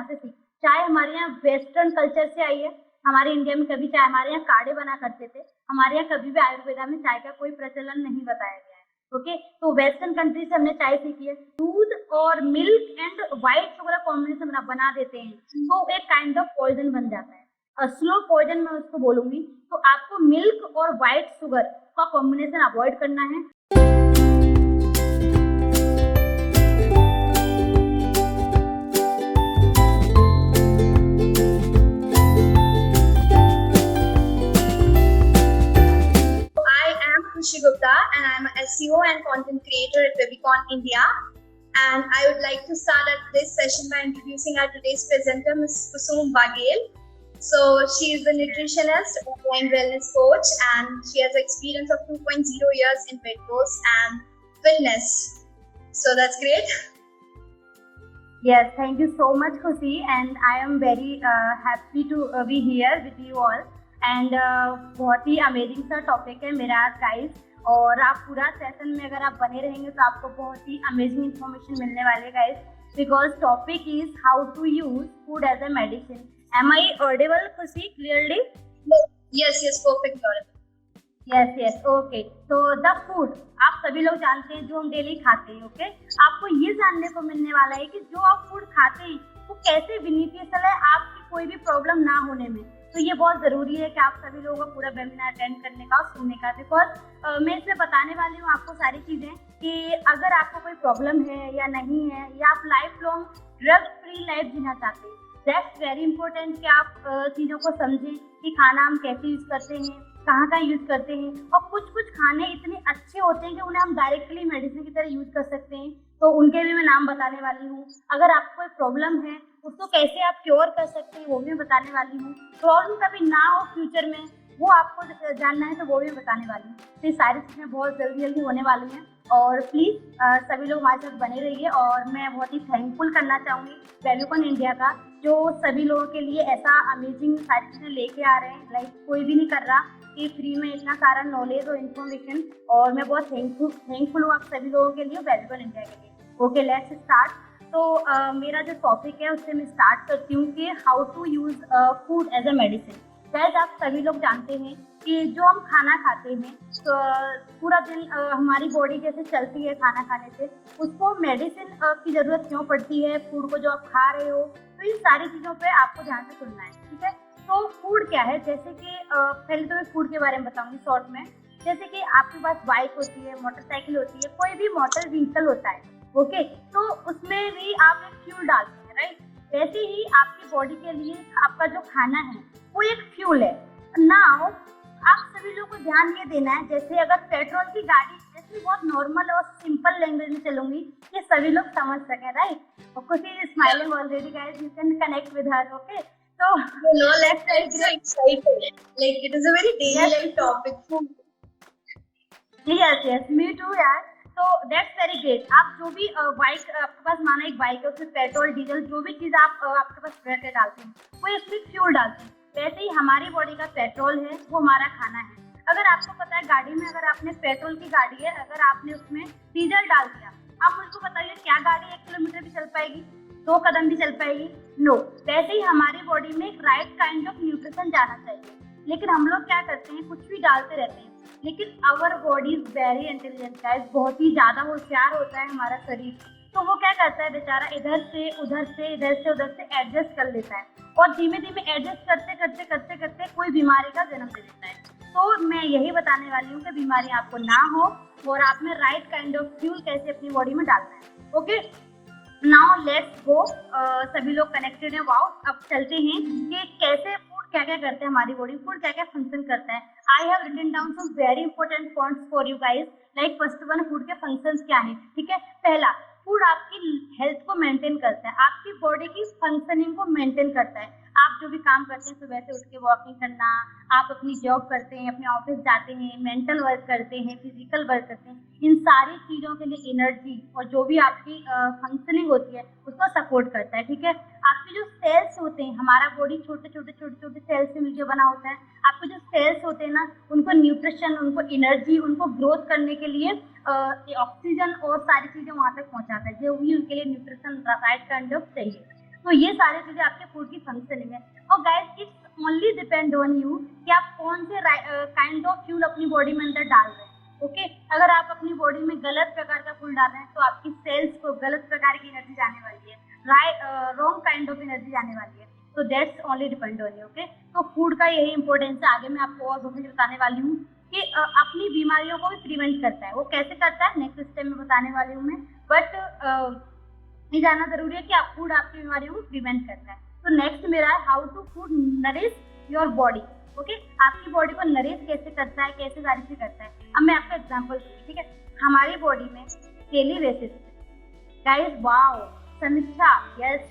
से सीख। चाय हमारे यहाँ वेस्टर्न कल्चर से आई है, हमारे इंडिया में कभी चाय, हमारे यहाँ काढ़े बना करते थे, हमारे यहाँ कभी भी आयुर्वेदा में चाय का कोई प्रचलन नहीं बताया गया है। ओके, तो वेस्टर्न कंट्री से हमने चाय सीखी है। दूध और milk and white sugar combination बना देते हैं तो एक काइंड ऑफ पॉइजन बन जाता है, स्लो पॉइजन मैं उसको बोलूंगी। तो आपको मिल्क और व्हाइट शुगर का कॉम्बिनेशन अवॉइड करना है। Khushi Gupta and I'm an SEO and content creator at Webicon India, and I would like to start at this session by introducing our today's presenter, Ms. Kusum Baghel. So she is a nutritionist and wellness coach, and she has experience of 2.0 years in weight loss and fitness. So that's great. Yes, thank you so much, Khushi, and I am very happy to be here with you all. And बहुत ही amazing सा topic है मेरा आज guys, और आप पूरा session में अगर आप बने रहेंगे तो आपको बहुत ही अमेजिंग इन्फॉर्मेशन मिलने वाले guys, because topic is how to use food as a medicine. Am I audible Khushi clearly? Yes perfect audible. Yes okay. तो द फूड आप सभी लोग जानते हैं जो हम डेली खाते हैं। ओके, आपको ये जानने को मिलने वाला है कि जो आप फूड खाते हैं वो कैसे बेनिफिशियल है आपकी कोई भी प्रॉब्लम ना होने में। तो ये बहुत ज़रूरी है कि आप सभी लोगों को पूरा वेबिनार अटेंड करने का और सुनने का, बिकॉज मैं इसमें बताने वाली हूँ आपको सारी चीज़ें कि अगर आपको कोई प्रॉब्लम है या नहीं है, या आप life long drug free life जीना चाहते हैं, दैट्स वेरी इंपॉर्टेंट कि आप चीज़ों को समझें कि खाना हम कैसे यूज़ करते हैं, कहाँ यूज़ करते हैं। और कुछ खाने इतने अच्छे होते हैं कि उन्हें हम डायरेक्टली मेडिसिन की तरह यूज़ कर सकते हैं, तो उनके भी मैं नाम बताने वाली हूँ। अगर आपको कोई प्रॉब्लम है उसको कैसे आप क्योर कर सकते हैं वो भी मैं बताने वाली हूँ। प्रॉब्लम कभी ना हो फ्यूचर में वो आपको जानना है तो वो भी बताने वाली हूँ। तो ये सारी चीज़ें बहुत जल्दी होने वाली हैं, और प्लीज़ सभी लोग हमारे साथ बने रहिए। और मैं बहुत ही थैंकफुल करना चाहूँगी वेबिकॉन इंडिया का, जो सभी लोगों के लिए ऐसा अमेजिंग सारी चीज़ें लेके आ रहे हैं। लाइक कोई भी नहीं कर रहा कि फ्री में इतना सारा नॉलेज और इन्फॉर्मेशन, और मैं बहुत थैंकफुल हूँ आप सभी लोगों के लिए, वेबिकॉन इंडिया के लिए। Okay, let's start. तो मेरा जो टॉपिक है उससे मैं स्टार्ट करती हूँ कि how to use food as a medicine. Guys, आप सभी लोग जानते हैं कि जो हम खाना खाते हैं तो पूरा दिन हमारी बॉडी जैसे चलती है खाना खाने से, उसको मेडिसिन की ज़रूरत क्यों पड़ती है। फूड को जो आप खा रहे हो, तो इन सारी चीज़ों पे आपको ध्यान से सुनना है, ठीक है। तो फूड क्या है, जैसे कि पहले तो मैं फूड के बारे में बताऊँगी शॉर्ट में। जैसे कि आपके पास बाइक होती है, मोटरसाइकिल होती है, कोई भी मोटर व्हीकल होता है, ओके, तो उसमें भी आप एक फ्यूल डालते हैं, राइट। वैसे ही आपकी बॉडी के लिए आपका जो खाना है वो एक फ्यूल है। नाउ आप सभी लोगों को ध्यान ये देना है, जैसे अगर पेट्रोल की गाड़ी, जैसे बहुत नॉर्मल और सिंपल लैंग्वेज में चलूंगी कि सभी लोग समझ सकें, राइट। और कुछ smiling already guys, you can connect with her. Okay, तो no, let's so excited, like it is a very daily life topic. Yes me too यार। तो दैट्स वेरी ग्रेट। आप जो भी बाइक आपके पास, माना एक बाइक है, उसमें पेट्रोल डीजल जो भी चीज़ आप आपके पास भर के डालते हैं वो इसमें फ्यूल डालते हैं। वैसे ही हमारी बॉडी का पेट्रोल है वो हमारा खाना है। अगर आपको पता है गाड़ी में, अगर आपने पेट्रोल की गाड़ी है, अगर आपने उसमें डीजल डाल दिया, आप मुझको बताइए क्या गाड़ी 1 किलोमीटर भी चल पाएगी, 2 कदम भी चल पाएगी? नो। वैसे ही हमारी बॉडी में एक राइट काइंड ऑफ न्यूट्रिशन जाना चाहिए, लेकिन हम लोग क्या करते हैं, कुछ भी डालते रहते हैं। लेकिन our body is very intelligent guys, बहुत ही ज़्यादा होशियार होता है हमारा शरीर। तो वो क्या करता है बेचारा, इधर से उधर से, इधर से उधर से एडजस्ट कर लेता है, और धीमे धीमे एडजस्ट करते करते करते करते कोई बीमारी का जन्म दे देता है। तो मैं यही बताने वाली हूँ कि बीमारी आपको ना हो, और आप में राइट काइंड ऑफ फ्यूल कैसे अपनी बॉडी में डालना है। Okay, now let's go. सभी लोग कनेक्टेड हैं, वाओ। अब चलते हैं कि कैसे फूड क्या क्या करते हैं हमारी बॉडी, फूड क्या क्या फंक्शन करता है। I have written down some very important points for you guys. Like first one, food के फंक्शंस क्या हैं, ठीक है। पहला, फूड आपकी हेल्थ को मेंटेन करता है, आपकी बॉडी की फंक्शनिंग को मेंटेन करता है। आप जो भी काम करते हैं, सुबह से उठ के वॉकिंग करना, आप अपनी जॉब करते हैं, अपने ऑफिस जाते हैं, मेंटल वर्क करते हैं, फिजिकल वर्क करते हैं, इन सारी चीज़ों के लिए एनर्जी और जो भी आपकी फंक्शनिंग होती है उसको सपोर्ट करता है, ठीक है। आपके जो सेल्स होते हैं, हमारा बॉडी छोटे छोटे सेल्स से मिलकर बना होता है। आपके जो सेल्स होते हैं ना, उनको न्यूट्रिशन, उनको एनर्जी, उनको ग्रोथ करने के लिए ऑक्सीजन और सारी चीज़ें वहाँ तक पहुँचाता है, जो भी उनके लिए न्यूट्रिशन राइट काइंड ऑफ चाहिए। तो ये सारी चीजें आपके फूड की फंक्शनिंग है। और guys it's only depend on you कि आप कौन से काइंड ऑफ फ्यूल अपनी बॉडी में अंदर डाल रहे हैं। ओके, अगर आप अपनी बॉडी में गलत प्रकार का फूल डाल रहे हैं तो आपकी सेल्स को गलत प्रकार की एनर्जी जाने वाली है, रॉन्ग काइंड ऑफ एनर्जी जाने वाली है। तो that's only depend on you. Okay, तो फूड का यही इंपॉर्टेंस है। आगे मैं आपको और बहुत बताने वाली हूँ कि अपनी बीमारियों को भी प्रिवेंट करता है। वो कैसे करता है नेक्स्ट स्टेप में बताने वाली हूँ मैं, बट ये जानना जरूरी है कि आप फूड आपकी बीमारियों को प्रिवेंट करता है। तो नेक्स्ट मेरा है how to food nourish your body. Okay, आपकी बॉडी को नरिश कैसे करता है, कैसे सारी चीज करता है। अब मैं आपको एग्जांपल दूंगी, ठीक है। हमारी बॉडी में डेली बेसिस पे गाइस, वाओ, समीक्षा, यस,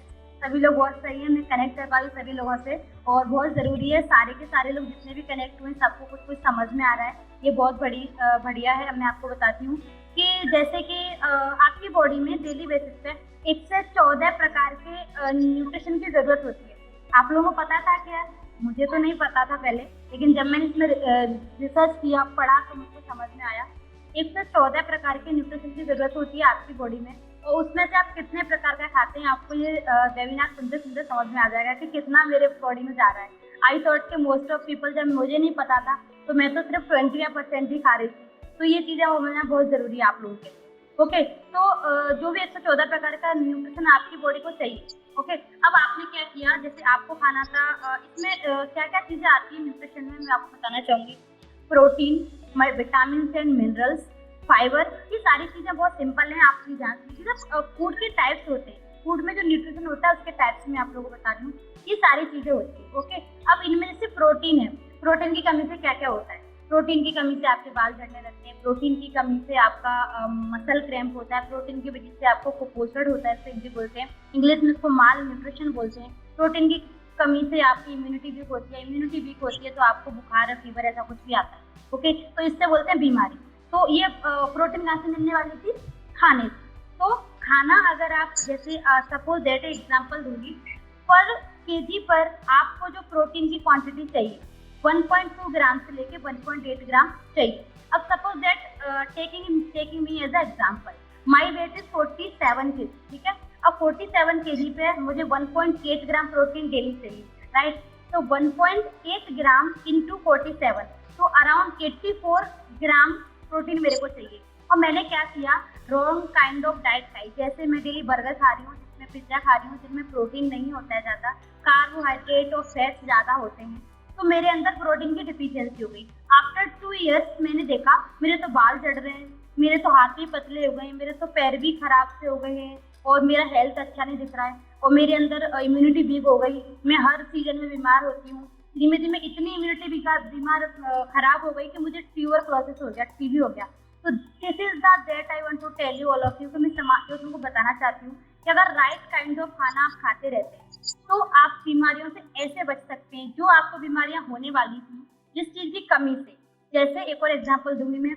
सभी लोग बहुत सही है। मैं कनेक्ट कर पा रही हूँ सभी लोगों से और बहुत जरूरी है। सारे के सारे लोग जितने भी कनेक्ट हुए सबको कुछ कुछ समझ में आ रहा है, ये बहुत बढ़िया है। अब मैं आपको बताती हूँ कि जैसे कि आपकी बॉडी में डेली बेसिस पे 1 से 14 प्रकार के न्यूट्रिशन की जरूरत होती है। आप लोगों को पता था क्या? मुझे तो नहीं पता था पहले, लेकिन जब मैंने इसमें रिसर्च किया, पढ़ा, तो मुझको समझ में आया 1 से 14 प्रकार के न्यूट्रिशन की जरूरत होती है आपकी बॉडी में। और उसमें से आप कितने प्रकार का खाते हैं आपको ये वेबिनार सुनते सुनते समझ में आ जाएगा कि कितना मेरे बॉडी में जा रहा है। आई थॉट के मोस्ट ऑफ पीपल, जब मुझे नहीं पता था तो मैं तो सिर्फ 20% ही खा रही थी। तो ये चीजें होना बहुत जरूरी है आप लोगों के लिए। ओके, तो जो भी 114 प्रकार का न्यूट्रिशन आपकी बॉडी को चाहिए। ओके, अब आपने क्या किया, जैसे आपको खाना था, इसमें क्या क्या चीजें आती है न्यूट्रिशन में मैं आपको बताना चाहूंगी। Protein, vitamin and minerals, fibre, ये सारी चीजें बहुत सिंपल हैं, आप भी जान लीजिए। फूड के टाइप्स होते हैं, फूड में जो न्यूट्रिशन होता है उसके टाइप्स में आप लोगों को बता रही हूँ, ये सारी चीजें होती है। ओके, अब इनमें से प्रोटीन है। प्रोटीन की कमी से क्या क्या होता है? प्रोटीन की कमी से आपके बाल झड़ने लगते हैं, प्रोटीन की कमी से आपका मसल क्रैम्प होता है, प्रोटीन की वजह से आपको कुपोषण होता है, इसको बोलते हैं इंग्लिश में, इसको माल न्यूट्रिशन बोलते हैं। प्रोटीन की कमी से आपकी इम्यूनिटी वीक होती है, इम्यूनिटी वीक होती है तो आपको बुखार, फीवर, ऐसा कुछ भी आता है। ओके, तो इससे बोलते हैं बीमारी। तो ये प्रोटीन कहाँ से मिलने वाली थी? खाने से। तो खाना अगर आप जैसे सपोज दैट एग्जांपल दूंगी, पर केजी पर आपको जो प्रोटीन की क्वांटिटी चाहिए 1.2 ग्राम से लेके 1.8 ग्राम चाहिए। अब suppose that taking me as a example, my weight is 47 kg, ठीक है। अब 47 kg पे मुझे 1.8 ग्राम प्रोटीन डेली चाहिए, राइट। तो 1.8 ग्राम इंटू 47, तो अराउंड 84 ग्राम प्रोटीन मेरे को चाहिए। और मैंने क्या किया, रॉन्ग काइंड ऑफ डाइट खाई। जैसे मैं डेली बर्गर खा रही हूँ, जिसमें पिज्जा खा रही हूँ, जिसमें प्रोटीन नहीं होता है ज़्यादा, कार्बोहाइड्रेट और फैट्स ज़्यादा होते हैं, तो मेरे अंदर प्रोटीन की डिफिशियंसी हो गई। आफ्टर 2 इयर्स मैंने देखा मेरे तो बाल झड़ रहे हैं, मेरे तो हाथ भी पतले हो गए हैं, मेरे तो पैर भी खराब से हो गए हैं और मेरा हेल्थ अच्छा नहीं दिख रहा है और मेरे अंदर इम्यूनिटी वीक हो गई। मैं हर सीजन में बीमार होती हूँ, धीमे धीमे इतनी इम्यूनिटी बीमार खराब हो गई कि मुझे ट्यूबरक्लोसिस हो गया, टीबी हो गया। तो this is that I want to tell you all of you, कि मैं समाज को तुमको बताना चाहती हूँ कि अगर राइट काइंड ऑफ खाना आप खाते रहते हैं तो आप बीमारियों से ऐसे बच सकते हैं जो आपको बीमारियां होने वाली थी जिस चीज की कमी से। जैसे एक और एग्जांपल दूंगी मैं,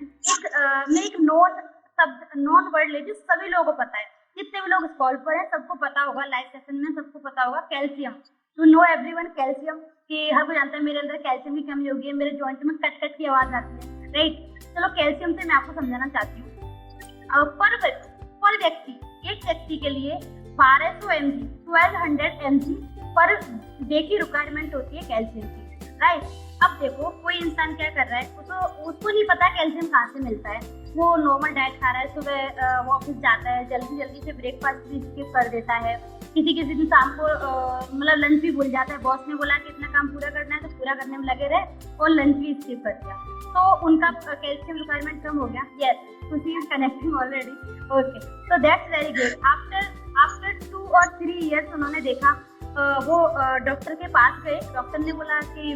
एक नॉन वर्ड लेती हूँ, सभी लोगों को पता है, जितने भी लोग इस कॉल पर है सबको पता होगा, लाइव सेशन में सबको पता होगा, calcium. To know everyone calcium, कि हर कोई जानता है मेरे अंदर कैल्शियम की कमी होगी, मेरे जॉइंट में कट कट की आवाज आती है, राइट। चलो कैल्शियम से मैं आपको समझाना चाहती हूँ। पर व्यक्ति, एक व्यक्ति के लिए 1200 mg 1200 mg पर डे की रिक्वायरमेंट होती है कैल्शियम की, राइट। अब देखो कोई इंसान क्या कर रहा है, उसको नहीं पता कैल्शियम कहाँ से मिलता है, वो नॉर्मल डाइट खा रहा है, सुबह वो ऑफिस जाता है, जल्दी से ब्रेकफास्ट भी स्किप कर देता है, किसी दिन शाम को मतलब लंच भी भूल जाता है, बॉस ने बोला कि इतना काम पूरा करना है तो पूरा करने में लगे रहे और लंच भी स्किप कर दिया, तो उनका कैल्शियम रिक्वायरमेंट कम हो गया। यस, खुशी इज कनेक्टिंग ऑलरेडी, ओके, तो दैट्स वेरी गुड। आफ्टर 2 और 3 इयर्स उन्होंने देखा, वो डॉक्टर के पास गए, डॉक्टर ने बोला कि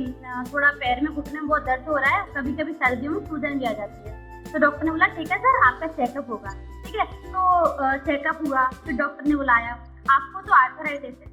थोड़ा पैर में घुटने में बहुत दर्द हो रहा है, कभी कभी सर्दियों में सूजन भी आ जाती है। तो डॉक्टर ने बोला ठीक है सर, आपका चेकअप होगा, ठीक है। तो चेकअप हुआ, फिर डॉक्टर ने बुलाया, आपको तो आर्थराइटिस है।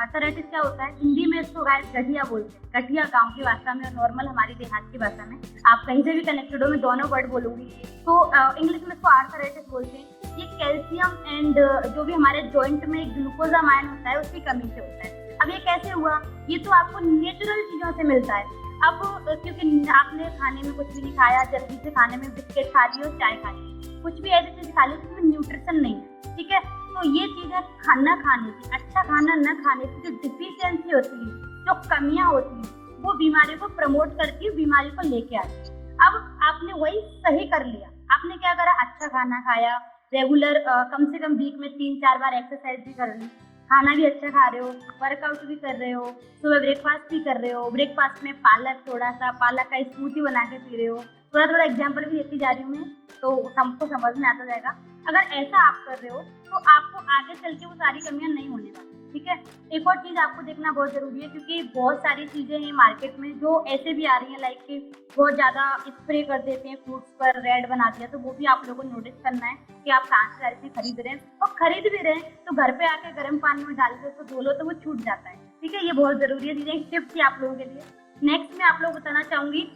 आर्थराइटिस क्या होता है, हिंदी में इसको गाइस गठिया बोलते हैं, गठिया गांव की भाषा में और नॉर्मल हमारी देहात की भाषा में, आप कहीं से भी कनेक्टेड हो, मैं दोनों वर्ड बोलूंगी। तो इंग्लिश में इसको आर्थराइटिस बोलते हैं। ये कैल्शियम एंड जो भी हमारे जॉइंट में ग्लूकोजामाइन होता है उसकी कमी से होता है। अब ये कैसे हुआ, ये तो आपको नेचुरल चीजों से मिलता है। अब क्योंकि आपने खाने में कुछ भी नहीं खाया, जल्दी से खाने में बिस्किट खा ली और चाय खा ली, कुछ भी ऐसी चीज खा ली जिसमें न्यूट्रिशन नहीं है, ठीक है। तो ये चीजें खाना खाने की, अच्छा खाना न खाने की जो डिफिशियंसी होती है, जो कमियां होती है, वो बीमारी को प्रमोट करती है, बीमारी को लेके आती है। अब आपने वही सही कर लिया, आपने क्या करा, अच्छा खाना खाया, रेगुलर कम से कम वीक में 3-4 बार एक्सरसाइज भी कर ली, खाना भी अच्छा खा रहे हो, वर्कआउट भी कर रहे हो, सुबह ब्रेकफास्ट भी कर रहे हो, ब्रेकफास्ट में पालक, थोड़ा सा पालक का स्मूथी बना के पी रहे हो, थोड़ा थोड़ा एग्जाम्पल भी देती जा रही हूँ मैं, तो सबको समझ में आता जाएगा। अगर ऐसा आप कर रहे हो तो आपको आगे चल के वो सारी कमियां नहीं होने वाली, ठीक है। एक और चीज आपको देखना बहुत जरूरी है, क्योंकि बहुत सारी चीजें हैं मार्केट में जो ऐसे भी आ रही हैं, लाइक कि बहुत ज्यादा स्प्रे कर देते हैं फ्रूट्स पर, रेड बना दिया, तो वो भी आप लोगों को नोटिस करना है कि आप कहाँ से सारी चीज खरीद रहे हैं, और खरीद भी रहे हैं तो घर पे आके गर्म पानी में डाल के उसको धो लो तो वो छूट जाता है, ठीक है। ये बहुत जरूरी है, चीजें टिप्स थी आप लोगों के लिए। नेक्स्ट मैं आप लोग बताना चाहूंगी,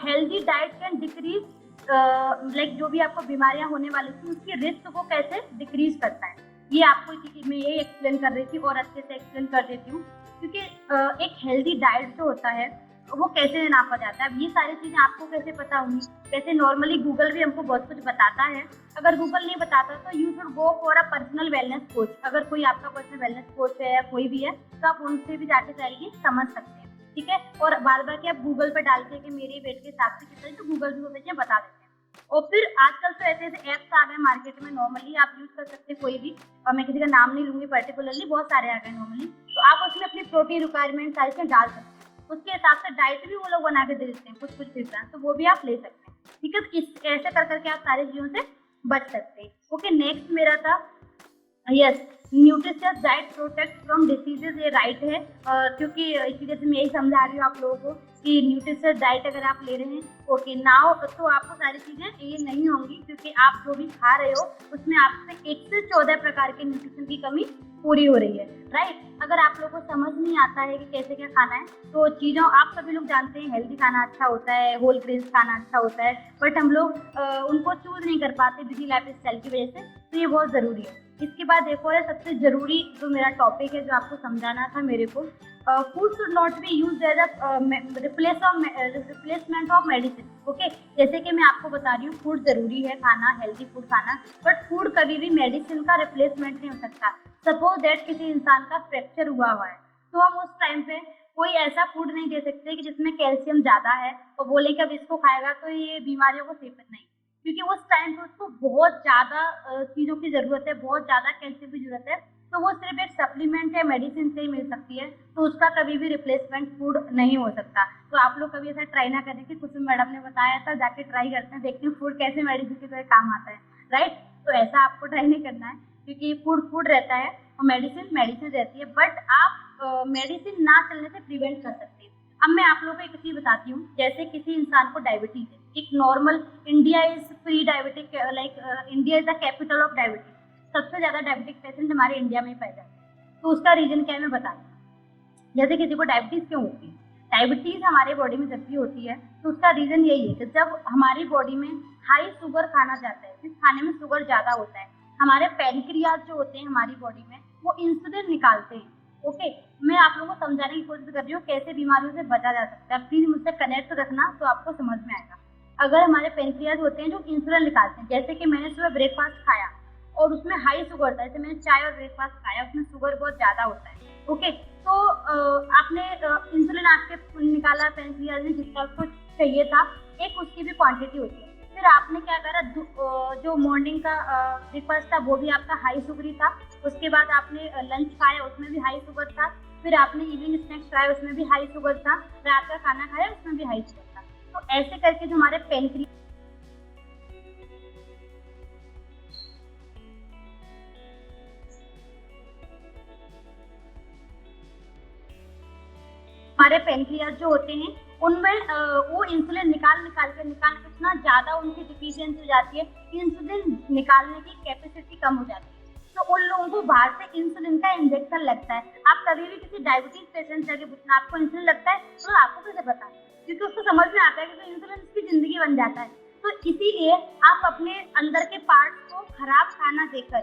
healthy diet can decrease, like जो भी आपको बीमारियां होने वाली थी उसकी रिस्क को कैसे डिक्रीज करता है, ये आपको मैं यही एक्सप्लेन कर रही थी और अच्छे से एक्सप्लेन कर देती हूँ, क्योंकि एक हेल्दी डाइट जो होता है वो कैसे नापा जाता है। अब ये सारी चीजें आपको कैसे पता होंगी, कैसे नॉर्मली गूगल भी हमको बहुत कुछ बताता है, अगर गूगल नहीं बताता तो you should go for a personal wellness coach. अगर कोई आपका पर्सनल वेलनेस कोच है या कोई भी है तो आप उनसे भी जाके जाइए, समझ सकते हैं, ठीक है। और बार बार कि आप गूगल पर डालते हैं कि मेरे वेट के हिसाब से कितना है, तो गूगल भी वो चीजें बता देते हैं। और फिर आजकल तो ऐसे ऐसे ऐप्स आ गए मार्केट में, नॉर्मली आप यूज कर सकते हैं कोई भी, और मैं किसी का नाम नहीं लूंगी पर्टिकुलरली, बहुत सारे आ गए नॉर्मली, तो आप उसमें अपनी प्रोटीन रिक्वायरमेंट सारी चीजें डाल सकते हैं, उसके हिसाब से डाइट भी वो लोग बना के दे देते हैं कुछ डिफरेंस, तो वो भी आप ले सकते हैं, ठीक है। इस ऐसे कर करके आप सारी चीजों से बच सकते हैं। ओके, नेक्स्ट मेरा था yes, nutritious diet protect from diseases, ये राइट है, क्योंकि इसी वजह से मैं यही समझा रही हूँ आप लोगों को कि न्यूट्रिशियस डाइट अगर आप ले रहे हैं, ओके नाउ, तो आपको सारी चीजें ये नहीं होंगी, क्योंकि आप जो भी खा रहे हो उसमें आपसे 1 से 14 प्रकार के न्यूट्रिशन की कमी पूरी हो रही है, राइट। अगर आप लोगों को समझ नहीं आता है कि कैसे क्या खाना है, तो चीज़ों, आप सभी लोग जानते हैं हेल्दी खाना अच्छा होता है, होल ग्रेन्स खाना अच्छा होता है, बट हम लोग उनको चूज नहीं कर पाते बिजी लाइफ स्टाइल की वजह से, तो ये बहुत ज़रूरी है। इसके बाद एक और है सबसे ज़रूरी जो मेरा टॉपिक है, जो आपको समझाना था मेरे को, food should not be use as a replacement of medicine. Okay, जैसे कि मैं आपको बता रही हूँ, फूड ज़रूरी है खाना, हेल्दी फूड खाना, बट फूड कभी भी मेडिसिन का रिप्लेसमेंट नहीं हो सकता। सपोज दैट किसी इंसान का फ्रैक्चर हुआ है, तो हम उस टाइम पे कोई ऐसा फूड नहीं दे सकते कि जिसमें कैल्शियम ज़्यादा है और बोले कि अब इसको खाएगा तो ये बीमारियों को सेफ नहीं, क्योंकि उस टाइम पे उसको बहुत ज़्यादा चीज़ों की ज़रूरत है, बहुत ज़्यादा कैल्शियम की ज़रूरत है, तो वो सिर्फ एक सप्लीमेंट या मेडिसिन से ही मिल सकती है, तो उसका कभी भी रिप्लेसमेंट फूड नहीं हो सकता। तो आप लोग कभी ऐसा ट्राई ना करें कि कुछ मैडम ने बताया था, जाके ट्राई करते हैं, देखते हैं फूड कैसे मेडिसिन की तरह काम आता है, राइट। तो ऐसा आपको ट्राई नहीं करना है, क्योंकि फूड फूड रहता है और मेडिसिन मेडिसिन रहती है, बट आप मेडिसिन ना चलने से प्रिवेंट कर सकते हैं। अब मैं आप लोगों को एक चीज बताती हूँ, जैसे किसी इंसान को डायबिटीज है, एक normal, India is pre diabetic, like India is the capital of diabetes, सबसे ज्यादा डायबिटिक पेशेंट हमारे इंडिया में ही पाए जाते हैं। तो उसका रीजन क्या है मैं बताती हूँ। जैसे किसी को डायबिटीज क्यों होती है, डायबिटीज हमारे बॉडी में जब भी होती है तो उसका रीजन यही है कि जब हमारी बॉडी में हाई शुगर खाना जाता है, जिस खाने में शुगर ज्यादा होता है, हमारे पैनक्रियाज जो होते हैं हमारी बॉडी में, वो इंसुलिन निकालते हैं। ओके, मैं आप लोगों को समझाने की कोशिश कर रही हूँ कैसे बीमारियों से बचा जा सकता है, प्लीज मुझसे कनेक्ट रखना तो आपको समझ में आएगा। अगर हमारे पैनक्रियाज होते हैं जो इंसुलिन निकालते हैं, जैसे कि मैंने सुबह ब्रेकफास्ट खाया और उसमें हाई शुगर था, जैसे मैंने चाय और ब्रेकफास्ट खाया, उसमें शुगर बहुत ज्यादा होता है, ओके, तो आपने इंसुलिन आपके निकाला पैनक्रियाज में जितना उसको चाहिए था, एक उसकी भी क्वांटिटी होती है। फिर आपने क्या करा, जो मॉर्निंग का ब्रेकफास्ट था वो भी आपका हाई शुगरी था, उसके बाद आपने लंच खाया उसमें भी हाई शुगर था, फिर आपने इवनिंग स्नैक्स खाया उसमें भी हाई शुगर था, रात का खाना खाया उसमें भी हाई शुगर था। तो ऐसे करके जो हमारे पैनक्रियाज जो होते हैं उनमें वो इंसुलिन निकाल के इतना ज्यादा उनकी डिफिशियंसी हो जाती है, इंसुलिन निकालने की कैपेसिटी कम हो जाती है, तो उन लोगों को बाहर से इंसुलिन का इंजेक्शन लगता है। आप कभी भी किसी डायबिटीज पेशेंट से पूछना आपको इंसुलिन लगता है, तो आपको कैसे पता है, क्योंकि उसको समझ में आता है कि इंसुलिन उसकी जिंदगी बन जाता है। तो इसीलिए आप अपने अंदर के पार्ट्स को खराब खाना देकर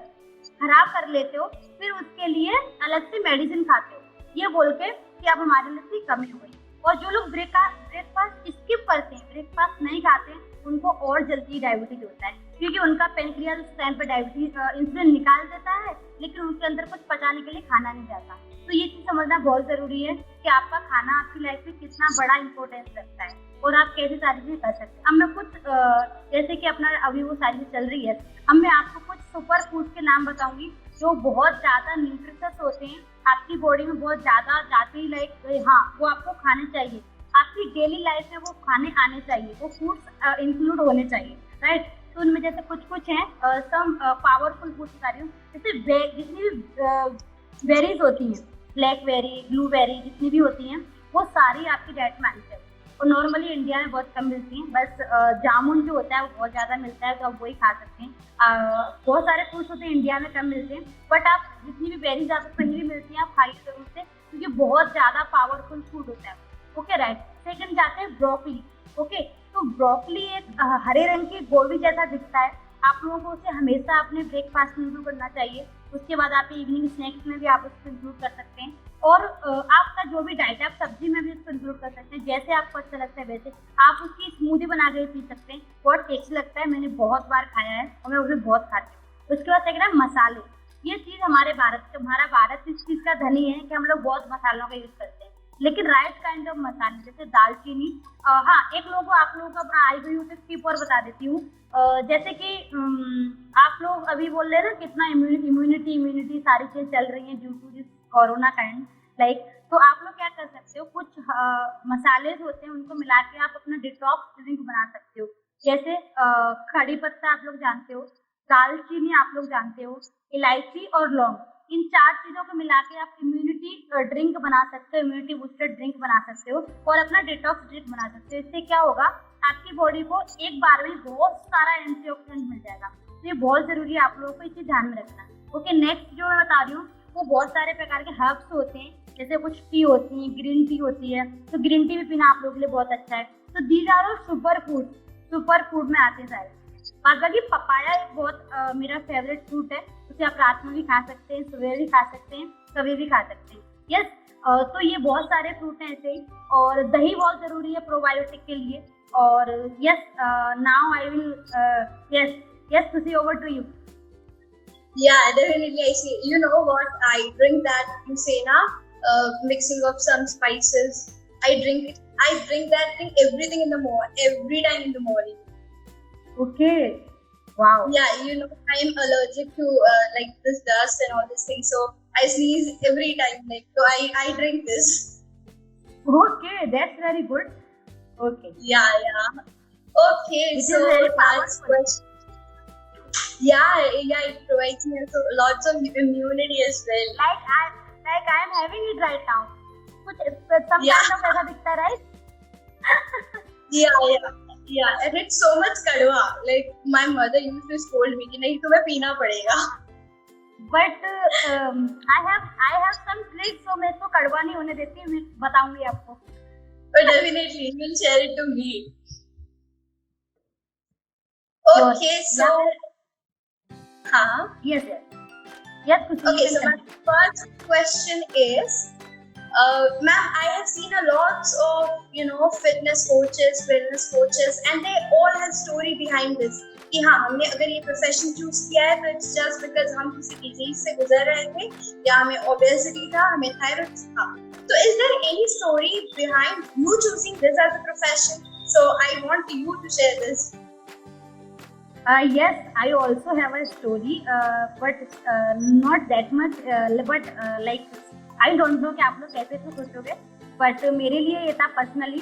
खराब कर लेते हो, फिर उसके लिए अलग से मेडिसिन खाते हो, ये बोल के कि अब हमारे लिए कमी हो गई। और जो लोग ब्रेकफास्ट स्किप करते हैं, ब्रेकफास्ट नहीं खाते हैं, उनको और जल्दी डायबिटीज होता है, क्योंकि उनका पेनक्रियाज उस टाइम पर डायबिटीज इंसुलिन निकाल देता है, लेकिन उनके अंदर कुछ पचाने के लिए खाना नहीं जाता। तो ये चीज समझना बहुत जरूरी है कि आपका खाना आपकी लाइफ में कितना बड़ा इंपॉर्टेंस रखता है और आप कैसे सारी चीजें कर सकते हैं। अब मैं कुछ जैसे कि अपना अभी वो सारी चीज चल रही है, अब मैं आपको कुछ सुपर फूड के नाम बताऊंगी जो बहुत ज्यादा न्यूट्रिशियस होते हैं, आपकी बॉडी में बहुत ज्यादा जाते ही लाइक हाँ वो आपको खाने चाहिए, आपकी डेली लाइफ में वो खाने आने चाहिए, वो फूड्स इंक्लूड होने चाहिए, राइट। तो उनमें जैसे कुछ हैं सम पावरफुल फूड बता रही हूँ, जैसे जितनी भी बेरीज होती हैं, ब्लैकबेरी, ब्लूबेरी जितनी भी होती हैं, वो सारी आपकी डाइट में आनी चाहिए और नॉर्मली इंडिया में बहुत कम मिलती हैं। बस जामुन जो होता है वो बहुत ज़्यादा मिलता है, तो आप वही खा सकते हैं। बहुत सारे फ्रूट्स होते हैं इंडिया में कम मिलते हैं, बट आप जितनी भी बेरीज आपको कहीं भी मिलती हैं आप खाइए जरूर से, क्योंकि बहुत ज़्यादा पावरफुल फूड होता है। Okay right. सेकंड जाते हैं ब्रोकली। ओके, तो ब्रोकली एक हरे रंग की गोभी जैसा दिखता है, आप लोगों को उसे हमेशा अपने ब्रेकफास्ट में इंक्लूड करना चाहिए। उसके बाद आप इवनिंग स्नैक्स में भी आप उसको इंक्लूड कर सकते हैं और आपका जो भी डाइट है आप सब्जी में भी उसको इंक्लूड कर सकते हैं, जैसे आपको अच्छा लगता है वैसे। आप उसकी स्मूदी बना के पी सकते हैं, बहुत टेस्टी लगता है, मैंने बहुत बार खाया है और मैं उसे बहुत खाती हूँ। उसके बाद सेकंड है मसाले। ये चीज़ हमारा भारत इस चीज़ का धनी है कि हम लोग बहुत मसालों का यूज़ करते हैं, लेकिन राइट काइंड ऑफ मसाले जैसे दालचीनी। हाँ, एक लोगों को आप लोगों को अपना IQ टिप और बता देती हूँ। जैसे कि आप लोग अभी बोल रहे हैं ना कितना इम्यूनिटी सारी चीज़ चल रही है due to this corona kind like, तो आप लोग क्या कर सकते हो, कुछ मसाले होते हैं उनको मिला के आप अपना डिटॉक्स ड्रिंक बना सकते हो। जैसे खड़ी पत्ता आप लोग जानते हो, दालचीनी आप लोग जानते हो, इलायची और लौंग, इन 4 चीजों को मिला के आप इम्यूनिटी ड्रिंक बना सकते हो, इम्यूनिटी बूस्टर ड्रिंक बना सकते हो और अपना डिटॉक्स ड्रिंक बना सकते हो। इससे क्या होगा, आपकी बॉडी को एक बार में बहुत सारा एंटीऑक्सीडेंट मिल जाएगा। तो ये बहुत जरूरी है, आप लोगों को इसे ध्यान में रखना। ओके, नेक्स्ट जो मैं बता रही हूँ वो बहुत सारे प्रकार के हर्ब्स होते हैं, जैसे कुछ टी होती है, ग्रीन टी होती है, तो ग्रीन टी भी पीना आप लोगों के लिए बहुत अच्छा है। तो these are all super food में आते हैं सारे। बाद बाकी पपाया एक बहुत मेरा फेवरेट फ्रूट है, उसे आप रात में भी खा सकते हैं, सुबह भी खा सकते हैं, कभी भी खा सकते हैं। यस, तो ये बहुत सारे फ्रूट हैं ऐसे ही। और दही बहुत जरूरी है प्रोबायोटिक के लिए। और yes, now I will yes Khushi, over to you. Yeah, definitely. I see. You know what? I drink that you say na, mixing of some spices. I drink it. I drink that thing everything in the morning, every time in the morning. Okay. Wow. Yeah, you know, I am allergic to like this dust and all these things, so I sneeze every time. Like, so I drink this. Okay, that's very good. Okay. Yeah. Okay, This so is very that's question. Yeah, it provides me also lots of immunity as well. Like I am having it right now. कुछ some Yeah. kind of ऐसा दिखता है, right? Yeah, and it's so much kadwa. Like my mother used to scold me कि नहीं तुम्हें पीना पड़ेगा. But I have some tricks, so मैं इसको कड़वा नहीं होने देती, मैं बताऊंगी आपको. But definitely, you will share it to me. Okay, so Yes. Okay, so my first question is, ma'am, I have seen a lots of fitness coaches, and they all have story behind this. कि हाँ, हमने अगर ये profession choose किया है तो it's just because हम किसी डिजीज से गुजर रहे थे, या हमें ओबेसिटी था, हमें थायराइड था. So is there any story behind you choosing this as a profession? So I want you to share this. Yes, I also have a story, but not that much. But like I don't know कि आप लोग कैसे तो सोचोगे, but मेरे लिए ये था पर्सनली,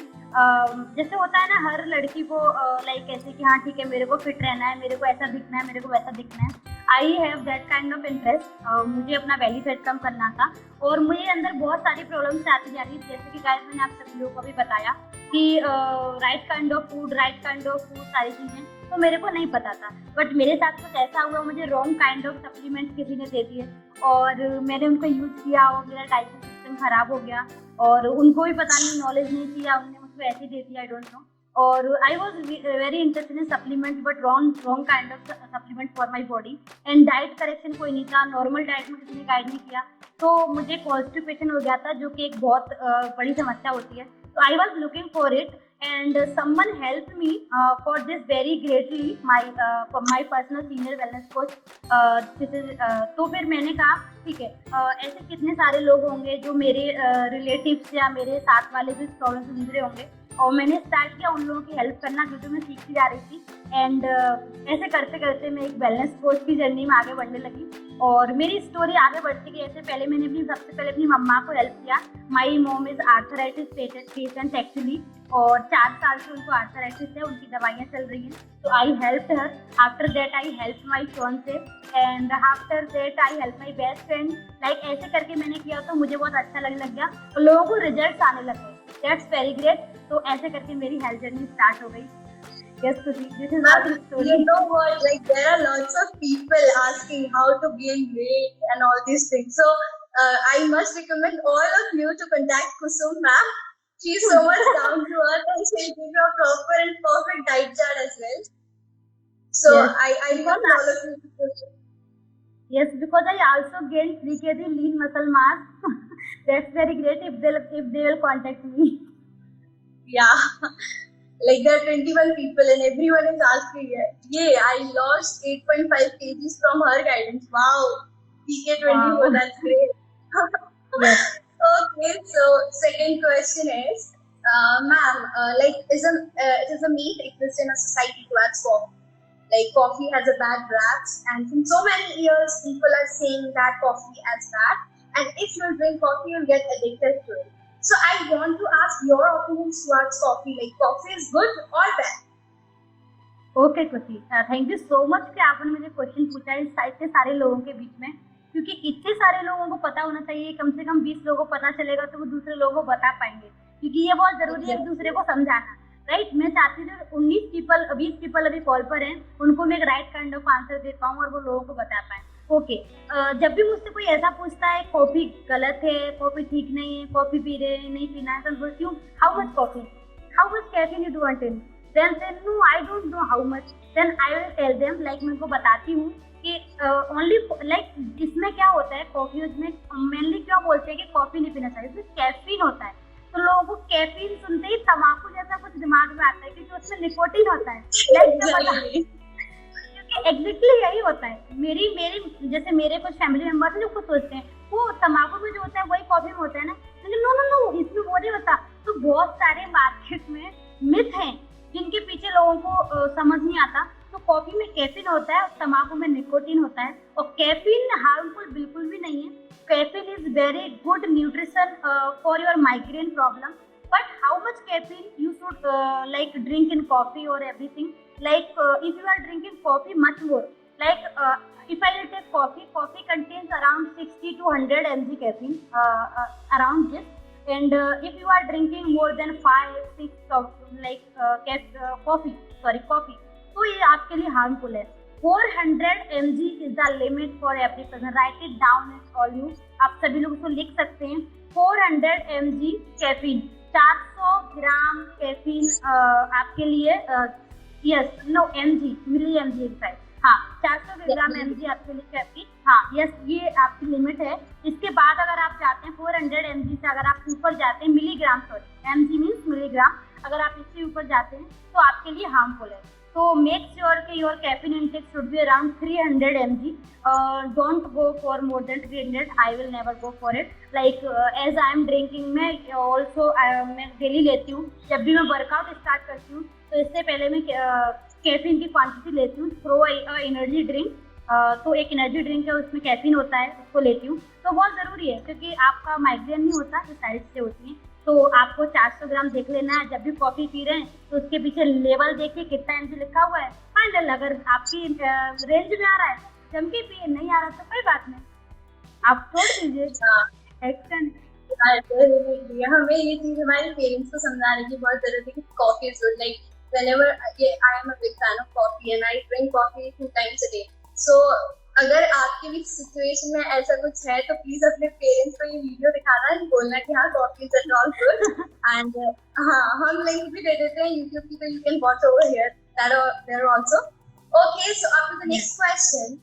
जैसे होता है ना हर लड़की को लाइक ऐसे कि हाँ ठीक है मेरे को फिट रहना है, मेरे को ऐसा दिखना है, मेरे को वैसा दिखना है. I have that kind of interest. मुझे अपना बेली फैट कम करना था और मुझे अंदर बहुत सारी प्रॉब्लम्स आती जा रही थी, जैसे कि गाइस मैंने आप सभी लोगों को भी बताया कि राइट काइंड ऑफ फूड सारी चीज़ें तो मेरे को नहीं पता था. बट मेरे साथ कुछ ऐसा हुआ, मुझे रॉन्ग काइंड ऑफ सप्लीमेंट किसी ने दे दिए और मैंने उनको यूज़ किया और मेरा डाइजेस्टिव सिस्टम खराब हो गया और उनको भी पता नहीं, नॉलेज नहीं थी, उन्होंने मुझको ऐसे दे दिया, आई डोंट नो. और I was very interested in supplement, but wrong kind of supplement for my body. And diet correction कोई नहीं था, नॉर्मल डाइट में किसी ने गाइड नहीं किया, तो मुझे कॉन्स्टिपेशन हो गया था, जो कि एक बहुत बड़ी समस्या होती है. तो I was looking for it and someone helped me for this very greatly, my personal senior wellness coach. this is तो फिर मैंने कहा ठीक है, ऐसे कितने सारे लोग होंगे जो मेरे रिलेटिव्स या मेरे साथ वाले जो इस प्रॉब्लम से गुजरे होंगे, और मैंने स्टार्ट किया उन लोगों की हेल्प करना जो मैं सीखती जा रही थी। एंड ऐसे करते करते मैं एक वेलनेस कोच की जर्नी में आगे बढ़ने लगी, और मेरी स्टोरी आगे बढ़ती गई। ऐसे पहले मैंने सबसे पहले अपनी मम्मा को हेल्प किया। My mom is arthritis patient actually, और 4 साल से उनको आर्थराइटिस है, उनकी दवाइयाँ चल रही हैं। तो I help her, after that I help my fiance, and after that I help my best friend. Like ऐसे करके मैंने किया तो मुझे बहुत अच्छा लगने लग गया, और लोगों को रिजल्ट आने लगे। That's very great. तो ऐसे करके मेरी हेल्थ जर्नी स्टार्ट हो गई। Yes, Suji, this is our story. You know what? Like there are lots of people asking how to gain weight and all these things. So I must recommend all of you to contact Kusum ma'am. She's so much down to earth and she'll give you a proper and perfect diet chart as well. So Yes. I want all of you to do. Yes, because I also gained 3 kg lean muscle mass. That's very great if they will contact me. Yeah. Like there are 21 people and everyone is asking, yeah, I lost 8.5 kgs from her guidance. Wow, PK24, Wow. that's great. Yes. Okay, so second question is, ma'am, like it is a myth exists in a society towards coffee. Like coffee has a bad rap, and from so many years, people are saying that coffee is bad, and if you drink coffee, you'll get addicted to it. So I want to ask your opinions towards coffee. Like coffee is good or bad? Okay खुशी, thank you so much कि आपने मुझे question पूछा है इतने सारे लोगों के बीच में, क्योंकि इतने सारे लोगों को पता होना चाहिए। कम से कम 20 लोगों को पता चलेगा तो वो दूसरे लोगों को बता पाएंगे, क्योंकि ये बहुत जरूरी है एक दूसरे को समझाना। राइट, मैं चाहती हूँ 20 पीपल अभी कॉल पर हैं, उनको मैं एक राइट काइंड ऑफ आंसर दे पाऊँ और वो लोगों को बता पाए। ओके, जब भी मुझसे कोई ऐसा पूछता है कॉफी गलत है, कॉफी ठीक नहीं है, कॉफी पी रहे हैं नहीं पीना है, तो बोलती हूँ how much coffee, how much caffeine you do want in, then say no I don't know how much, then I will tell them, like मैं उनको बताती हूँ कि ओनली लाइक इसमें क्या होता है, कॉफी में मेनली क्यों बोलते हैं कि कॉफी नहीं पीना चाहिए, इसमें कैफीन होता है। तो लोगों को कैफीन सुनते ही तम्बाकू जैसा कुछ दिमाग में आता है, क्योंकि उसमें निकोटीन होता है। लाइक एग्जैक्टली यही होता है। मेरी जैसे मेरे कुछ फैमिली मेंबर्स हैं जो खुद सोचते हैं वो तम्बाकू में जो होता है वही कॉफी में होता है ना, लेकिन नो इसमें वो नहीं होता। तो बहुत सारे मार्केट में मिथ हैं जिनके पीछे लोगों को समझ नहीं आता। तो कॉफी में कैफीन होता है और तम्बाकू में निकोटीन होता है, और कैफीन हार्मफुल बिल्कुल भी नहीं है। Caffeine is very good nutrition for your migraine problem, but how much caffeine you should like drink in coffee or everything, like if you are drinking coffee much more, like if I will take coffee contains around 60 to 100 mg caffeine, around this, and if you are drinking more than 5-6 coffee, तो ये आपके लिए harmful है। 400 mg is the limit for every person, write it down all you, आप सभी लोग इसको लिख सकते हैं। 400 mg कैफीन, 400 ग्राम कैफीन आपके लिए, यस नो mg, मिली mg एक्साइड, हाँ 400 ग्राम mg आपके लिए कैफीन, हाँ यस ये आपकी लिमिट है। इसके बाद अगर आप जाते हैं 400 mg से अगर आप ऊपर जाते हैं, milligram sorry, mg means milligram, अगर आप इससे ऊपर जाते हैं तो आपके लिए हार्मफुल है। तो मेक श्योर कि your caffeine intake should be around 300 mg, don't go for more than 300, I will never go for it. Like as I am drinking, मैं ऑल्सो मैं डेली लेती हूँ, जब भी मैं वर्कआउट स्टार्ट करती हूँ तो इससे पहले मैं कैफीन की क्वांटिटी लेती हूँ थ्रू एनर्जी ड्रिंक। तो एक एनर्जी ड्रिंक है उसमें कैफीन होता है, उसको लेती हूँ। तो बहुत ज़रूरी है क्योंकि आपका माइग्रेन नहीं होता, जो साइड से होती है। तो आपको 400 ग्राम देख लेना है, जब भी कॉफ़ी पी रहे हैं तो उसके पीछे लेवल देखिए कितना mg लिखा हुआ है, फाइनल। अगर आपकी रेंज में आ रहा है जम के पिए, नहीं आ रहा तो कोई बात नहीं, आप छोड़ दीजिए एक्शन। हमें ये चीज हमारे पेरेंट्स को समझाने की बहुत जरूरत है कि coffee is good. Like whenever I am a big fan of coffee and I drink coffee 2 times a day. So अगर आपके भी सिचुएशन में ऐसा कुछ है तो प्लीज अपने पेरेंट्स को ये वीडियो दिखाना और बोलना कि हाँ coffee is all good, and हाँ हम लिंक भी दे देते हैं यूट्यूब की, तो you can watch over here that there also. Okay, so up to the next question.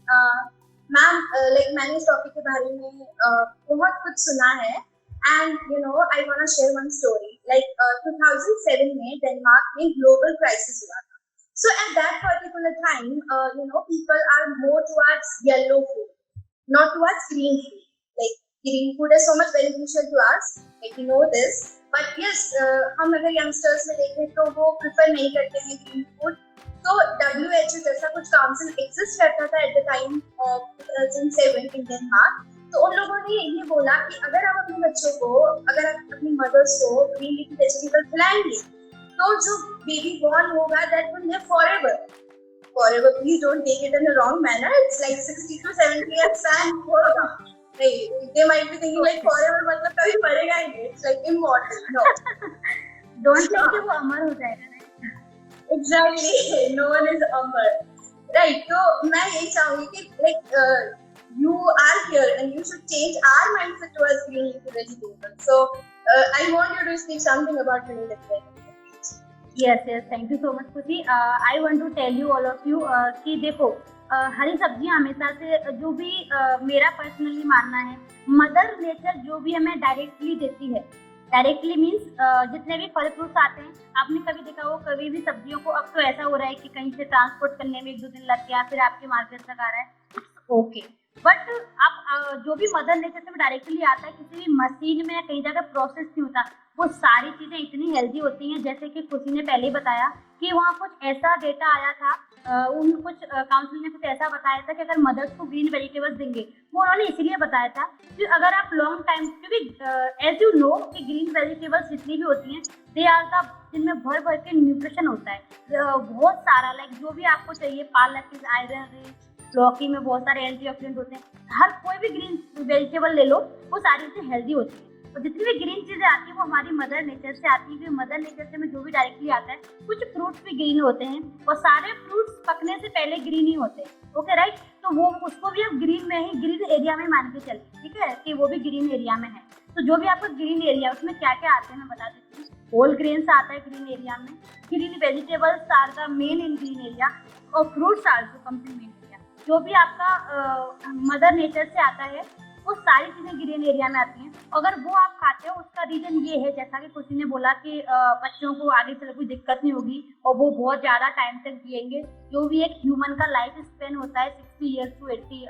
Ma'am, like मैंने इस टॉपिक के बारे में बहुत कुछ सुना है, and you know I want to share one story. like 2007 में डेनमार्क में ग्लोबल क्राइसिस हुआ था. So at that particular time, people are more towards yellow food, not towards green food. Like green food is so much beneficial to us, like we know this. But yes, हम अगर youngsters में देखें तो वो prefer नहीं करते हैं green food. तो WHO जैसा कुछ काउंसिल एग्जिस्ट करता था at the time of 2007 in Denmark. तो उन लोगों ने ये बोला कि अगर आप अपने बच्चों को, अगर आप अपनी मदर्स को ग्रीन लीफी वेजिटेबल खिलाएंगे तो जो बेबी बॉर्न होगा that will live forever. Forever, please don't take it in a wrong manner. It's like 60 to 70 years and होगा. They might be thinking like forever मतलब कभी मरेगा ही नहीं. It's like immortal. No. Don't think कि वो अमर हो जाएगा. Exactly. No one is Amar. Right. So मैं यही चाहूँगी कि like you are here and you should change our mindset towards green leafy vegetables. So I want you to speak something about green leafy vegetables. Yes. Thank you so much, Kushi. I want to tell you all of you कि देखो हरी सब्जियां हमेशा से जो भी मेरा personally मानना है, मदर नेचर जो भी हमें डायरेक्टली देती है. डायरेक्टली मीन्स जितने भी फल फ्रूट्स आते हैं, आपने कभी देखा हो कभी भी सब्जियों को, अब तो ऐसा हो रहा है कि कहीं से ट्रांसपोर्ट करने में 1-2 दिन लग गया, फिर आपके मार्केट तक आ रहा है. ओके, बट अब जो भी मदर नेचर से डायरेक्टली आता है, किसी भी मशीन में या कहीं जगह प्रोसेस नहीं होता, वो सारी चीजें इतनी हेल्दी होती हैं. जैसे कि खुशी ने पहले बताया कि वहाँ कुछ ऐसा डेटा आया था, कुछ काउंसिल ने कुछ ऐसा बताया था कि अगर मदर्स को ग्रीन वेजिटेबल्स देंगे, वो उन्होंने इसीलिए बताया था कि अगर आप लॉन्ग टाइम, क्योंकि एज यू नो कि ग्रीन वेजिटेबल्स जितनी भी होती हैं दे आर द, जिनमें भर भर के न्यूट्रिशन होता है बहुत सारा. लाइक जो भी आपको चाहिए, पालक इज आयरन रिच, लौकी में बहुत सारे एंटीऑक्सीडेंट होते हैं. हर कोई भी ग्रीन वेजिटेबल ले लो, वो सारी चीजें हेल्दी होती है. और जितनी भी ग्रीन चीजें आती है वो हमारी मदर नेचर से आती है. मदर नेचर से में जो भी डायरेक्टली आता है, कुछ फ्रूट्स भी ग्रीन होते हैं और सारे फ्रूट्स पकने से पहले ग्रीन ही होते हैं. Okay right. तो वो उसको भी हम ग्रीन में ही, ग्रीन एरिया में मान के चलते, ठीक है, कि वो भी ग्रीन एरिया में है. तो जो भी आपका ग्रीन एरिया, उसमें क्या क्या आते हैं मैं बता देती हूँ. होल ग्रेन्स आता है ग्रीन एरिया में, green vegetables are the main in green area, और fruits also comes in main area. जो भी आपका मदर नेचर से आता है वो सारी चीजें ग्रीन एरिया में आती हैं. अगर वो आप खाते हो, उसका रीजन ये है, जैसा कि किसी ने बोला कि बच्चों को आगे चल कोई दिक्कत नहीं होगी और वो बहुत ज्यादा टाइम तक जिएंगे. जो भी एक ह्यूमन का लाइफ स्पेन होता है 60 years to 80,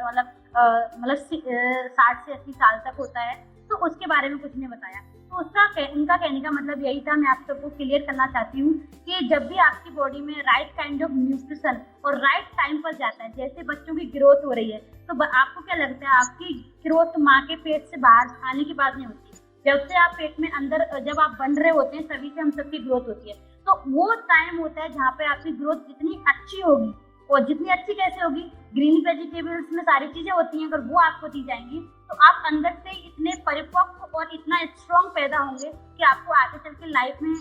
मतलब 60 से 80 साल तक होता है. तो उसके बारे में कुछ ने बताया. तो उनका कहने का मतलब यही था. मैं आप सबको क्लियर करना चाहती हूँ कि जब भी आपकी बॉडी में राइट काइंड ऑफ न्यूट्रिशन और राइट टाइम पर जाता है, जैसे बच्चों की ग्रोथ हो रही है, तो आपको क्या लगता है, आपकी ग्रोथ माँ के पेट से बाहर आने के बाद नहीं होती. जब से आप पेट में अंदर, जब आप बन रहे होते हैं, तभी से हम सबकी ग्रोथ होती है. तो वो टाइम होता है जहाँ पे आपकी ग्रोथ जितनी अच्छी होगी, और जितनी अच्छी कैसे होगी, ग्रीन वेजिटेबल्स में सारी चीजें होती हैं, अगर वो आपको दी जाएंगी तो आप अंदर से इतने परिपक्व और इतना स्ट्रॉन्ग पैदा होंगे कि आपको आगे चल के लाइफ में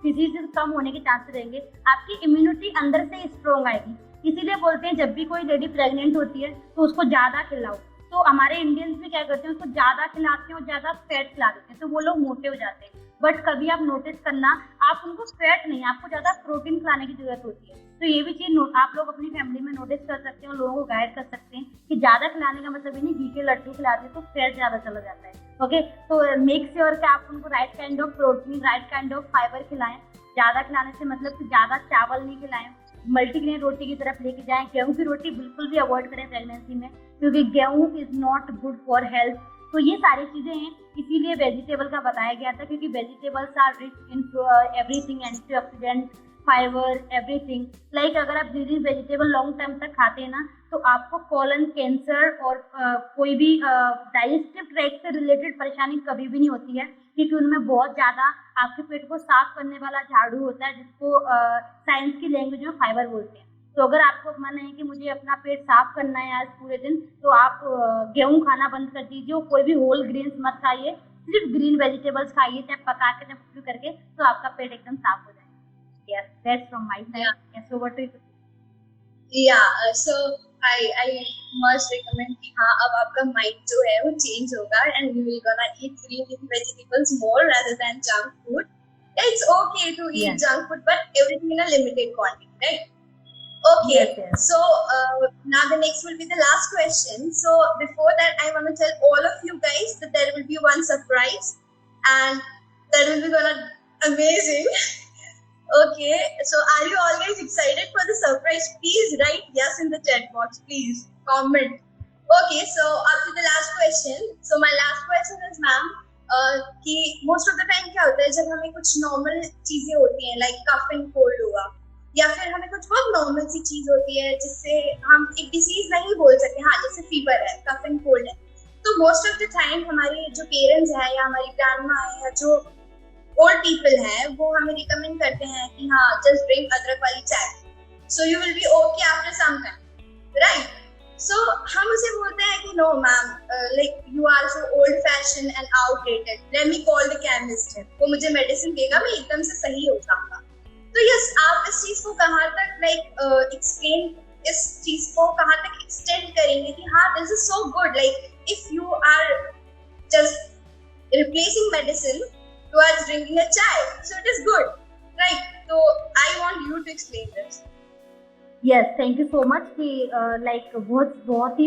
डिजीज कम होने के चांसेस रहेंगे. आपकी इम्यूनिटी अंदर से स्ट्रॉन्ग आएगी. इसीलिए बोलते हैं जब भी कोई लेडी प्रेग्नेंट होती है तो उसको ज्यादा खिलाओ. तो हमारे इंडियंस भी क्या करते हैं, उसको ज्यादा खिलाते हैं और ज्यादा फैट खिला देते हैं, तो वो लोग मोटे हो जाते हैं. बट कभी आप नोटिस करना, आप उनको फैट नहीं, आपको ज्यादा प्रोटीन खिलाने की जरूरत होती है. तो ये भी चीज आप लोग अपनी फैमिली में नोटिस कर सकते हैं और लोगों को गाइड कर सकते हैं कि ज्यादा खिलाने का मतलब ये नहीं, घी के लड्डू खिलाते हैं तो फैट ज्यादा चला जाता है. ओके, तो मेक श्योर कि आप उनको right kind of protein, right kind of fibre खिलाएं. ज्यादा खिलाने से मतलब कि ज्यादा चावल नहीं खिलाएं, मल्टीग्रेन रोटी की तरफ लेके जाएं. गेहूं की रोटी बिल्कुल भी अवॉइड करें प्रेगनेंसी में, क्योंकि गेहूं is not good for health. तो ये सारी चीजें हैं, इसीलिए वेजिटेबल का बताया गया था, क्योंकि vegetables are rich in everything, antioxidant, fibre, everything. Like अगर आप ग्रीन वेजिटेबल लॉन्ग टाइम तक खाते हैं ना, तो आपको कॉलन कैंसर और कोई भी डाइजेस्टिव ट्रैक्ट से रिलेटेड परेशानी कभी भी नहीं होती है, क्योंकि उनमें बहुत ज्यादा आपके पेट को साफ करने वाला झाड़ू होता है, जिसको साइंस की लैंग्वेज में फाइबर बोलते हैं. तो अगर आपको मन है कि मुझे अपना पेट साफ करना है आज पूरे दिन, तो आप गेहूं खाना बंद कर दीजिए, कोई भी होल ग्रेन्स मत खाइए, सिर्फ ग्रीन वेजिटेबल्स खाइए, चाहे पका के, चाहे कुछ भी करके, तो आपका पेट एकदम साफ हो जाएगा. Yes, that's from my side. Yeah. Yes, so what do you? Yeah, so I must recommend कि हाँ, अब आपका mind जो है वो change होगा and you will gonna eat green leafy vegetables more rather than junk food. Yeah, it's okay to eat junk food, but everything in a limited quantity, right? Okay, Yes. So now the next will be the last question. So before that, I want to tell all of you guys that there will be one surprise, and that will be gonna Amazing. Okay, so are you all guys excited for the surprise? Please write yes in the chat box. Please comment. Okay, so up to the last question. So my last question is, ma'am, कि most of the time क्या होता है जब हमें कुछ normal चीजें होती हैं, like cough and cold हुआ, या फिर हमें कुछ बहुत normal सी चीज होती है जिससे हम एक disease नहीं बोल सकते, हाँ जैसे fever है, cough and cold है, तो most of the time हमारे जो parents हैं या हमारी grandma है या जो old people हैं वो हमें recommend करते हैं कि हाँ just drink अदरक वाली चाय, so you will be okay after some time, right? So हम उसे बोलते हैं कि no ma'am, like you are so old fashioned and outdated, let me call the chemist, वो मुझे medicine देगा, मैं एकदम से सही हो जाऊंगा. तो yes, आप इस चीज को कहाँ तक like explain, इस चीज को कहाँ तक extend करेंगे कि हाँ this is so good, like if you are just replacing medicine towards drinking a chai, so it is good, right? So I want you to explain this. Yes, thank you so much कि like बहुत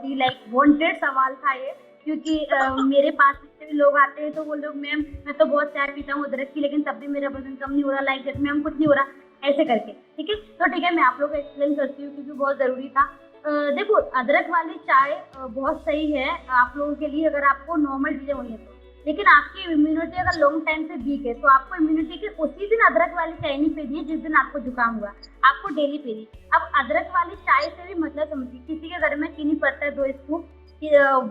ही like wanted सवाल था ये, क्योंकि मेरे पास जितने भी लोग आते हैं तो वो लोग मैम मैं तो बहुत चाय पीता हूँ अदरक की, लेकिन तब भी मेरा वजन कम नहीं हो रहा, लाइक दैट मैम कुछ नहीं हो रहा, ऐसे करके. ठीक है, तो ठीक है मैं आप लोग को एक्सप्लेन करती हूँ क्योंकि बहुत ज़रूरी था. देखो अदरक वाली चाय बहुत सही है आप लोगों के लिए अगर आपको नॉर्मल चीज़ें हुई है तो, लेकिन आपकी इम्यूनिटी अगर लॉन्ग टाइम से वीक है तो आपको इम्यूनिटी के उसी दिन अदरक वाली चाय नहीं पीनी है जिस दिन आपको जुकाम हुआ, आपको डेली पीनी. अब अदरक वाली चाय से भी मतलब समझिए, किसी के घर में चीनी पड़ता है 2 स्पून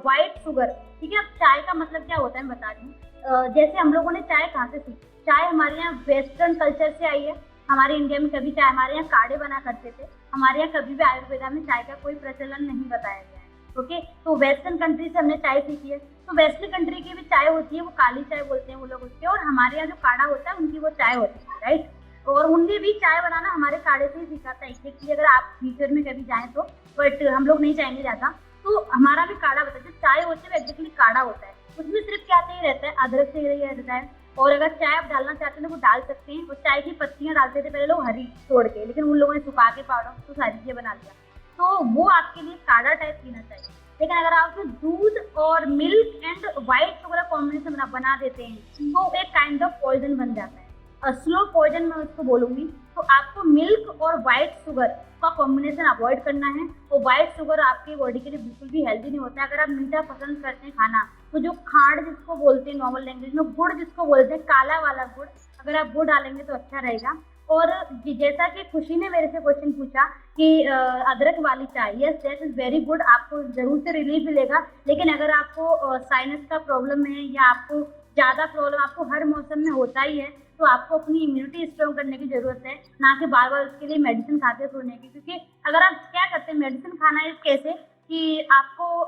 व्हाइट शुगर. ठीक है, अब चाय का मतलब क्या होता है मैं बता दूँ. जैसे हम लोगों ने चाय कहाँ से सीखी, चाय हमारे यहाँ वेस्टर्न कल्चर से आई है. हमारे इंडिया में कभी चाय, हमारे यहाँ काढ़े बना करते थे, हमारे यहाँ कभी भी आयुर्वेदा में चाय का कोई प्रचलन नहीं बताया गया है. ओके, तो वेस्टर्न कंट्री से हमने चाय सीखी है. तो वेस्टर्न कंट्री की भी चाय होती है, वो काली चाय बोलते हैं वो लोग उसके, और हमारे यहाँ जो काढ़ा होता है उनकी वो चाय होती है, राइट. और उनने भी चाय बनाना हमारे काढ़े से ही सीखा था एक्चुअली, अगर आप फ्यूचर में कभी जाएं तो, बट हम लोग नहीं चाहेंगे ज़्यादा. तो हमारा भी काढ़ा होता है, जो चाय होती है वो एक्चुअली काढ़ा होता है, उसमें सिर्फ क्या चाहिए रहता है, अदरक चाहिए रहता है. और अगर चाय आप डालना चाहते हैं तो वो डाल सकते हैं. और चाय की पत्तियाँ डालते थे पहले लोग हरी तोड़ के, लेकिन उन लोगों ने सुखा के पाउडर तो सारी चीज़ें बना लिया, तो वो आपके लिए काढ़ा टाइप पीना चाहिए. लेकिन अगर आप उसमें दूध और मिल्क एंड व्हाइट शुगर का कॉम्बिनेशन बना देते हैं तो एक काइंड ऑफ पॉइजन बन जाता है, स्लो पॉइजन मैं उसको बोलूँगी. तो आपको मिल्क और व्हाइट शुगर का कॉम्बिनेशन अवॉइड करना है. और व्हाइट शुगर आपके बॉडी के लिए बिल्कुल भी हेल्दी नहीं होता है. अगर आप मीठा पसंद करते हैं खाना तो जो खाड़ जिसको बोलते हैं नॉर्मल लैंग्वेज में, गुड़ जिसको बोलते हैं काला वाला गुड़, अगर आप गुड़ डालेंगे तो अच्छा रहेगा. और जैसा कि खुशी ने मेरे से क्वेश्चन पूछा कि अदरक वाली चाय, yes that is very good, आपको ज़रूर से रिलीफ मिलेगा. लेकिन अगर आपको साइनस का प्रॉब्लम है या आपको ज़्यादा प्रॉब्लम आपको हर मौसम में होता ही है, तो आपको अपनी इम्यूनिटी स्ट्रॉन्ग करने की ज़रूरत है, ना कि बार बार उसके लिए मेडिसिन खाते सोने की. क्योंकि अगर आप क्या करते हैं मेडिसिन खाना इस कैसे कि आपको